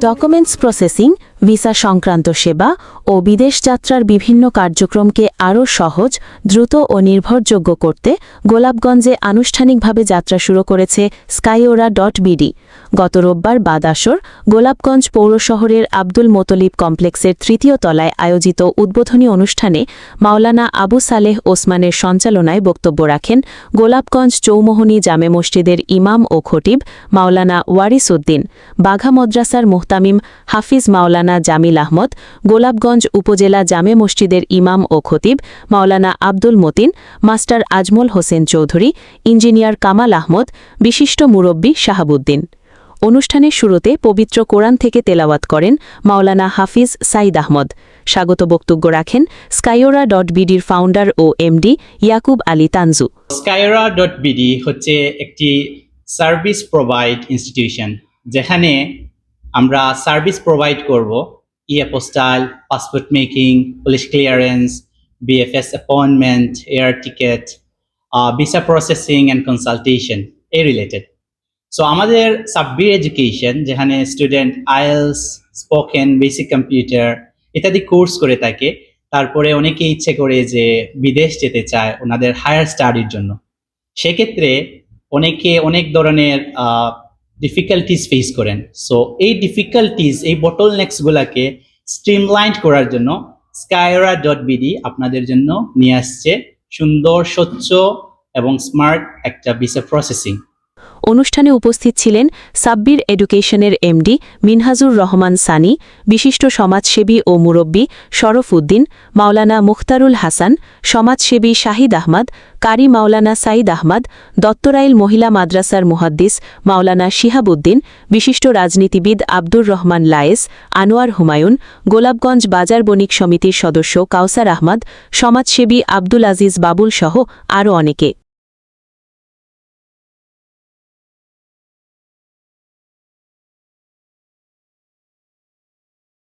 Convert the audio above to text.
Documents processing, visa সংক্রান্ত সেবা ও বিদেশ যাত্রার বিভিন্ন কার্যক্রমকে আরও সহজ, দ্রুত ও নির্ভরযোগ্য করতে গোলাপগঞ্জে আনুষ্ঠানিকভাবে যাত্রা শুরু করেছে skyora.bd। গত রোববার বাদ আসর গোলাপগঞ্জ পৌর শহরের আব্দুল মোতলিব কমপ্লেক্সের তৃতীয় তলায় আয়োজিত উদ্বোধনী অনুষ্ঠানে মাওলানা আবু সালেহ ওসমানের সঞ্চালনায় বক্তব্য রাখেন গোলাপগঞ্জ চৌমোহনী জামে মসজিদের ইমাম ও খতিব মাওলানা ওয়ারিস উদ্দিন, বাঘা মাদ্রাসার মুহতামিম হাফিজ মাওলানা জামিল আহমদ, গোলাপগঞ্জ উপজেলা জামে মসজিদের ইমাম ও খতিব মাওলানা আব্দুল মতিন, মাস্টার আজমল হোসেন চৌধুরী, ইঞ্জিনিয়ার কামাল আহমদ, বিশিষ্ট মুরব্বী শাহাবুদ্দিন। অনুষ্ঠানের শুরুতে পবিত্র কোরআন থেকে তেলাওয়াত করেন মাওলানা হাফিজ সাইদ আহমদ। স্বাগত বক্তব্য রাখেন skyora.bdর ফাউন্ডার ও এমডি ইয়াকুব আলী তানজু। skyora.bd হচ্ছে একটি সার্ভিস প্রোভাইড ইনস্টিটিউশন, যেখানে আমরা সার্ভিস প্রোভাইড করব e apostille, passport making, police clearance, BFS appointment, air ticket, visa processing and consultation এই রিলেটেড। সো আমাদের সাব্বির এডুকেশন, যেখানে student IELTS, spoken, basic computer ইত্যাদি কোর্স করে থাকে, তারপরে অনেকে ইচ্ছে করে যে বিদেশ যেতে চায় ওনাদের হায়ার স্টাডির জন্য। সেক্ষেত্রে অনেকে অনেক ধরনের ডিফিকাল্টিস ফেস করেন। সো এই ডিফিকাল্টিস, এই বটলনেক্সগুলোকে স্ট্রিমলাইন করার জন্য skyora.bd আপনাদের জন্য নিয়ে আসছে সুন্দর, স্বচ্ছ এবং স্মার্ট একটা ভিসা প্রসেসিং। অনুষ্ঠানে উপস্থিত ছিলেন সাব্বির এডুকেশনের এমডি মিনহাজুর রহমান সানি, বিশিষ্ট সমাজসেবী ও মুরব্বী শরফ উদ্দিন, মাওলানা মুখতারুল হাসান, সমাজসেবী শাহিদ আহমদ, কারি মাওলানা সাইদ আহমদ, দত্তরাইল মহিলা মাদ্রাসার মুহাদ্দিস মাওলানা শিহাবুদ্দিন, বিশিষ্ট রাজনীতিবিদ আব্দুর রহমান লায়েস, আনোয়ার হুমায়ুন, গোলাপগঞ্জ বাজার বণিক সমিতির সদস্য কাউসার আহমদ, সমাজসেবী আব্দুল আজিজ বাবুল সহ আরও অনেকে।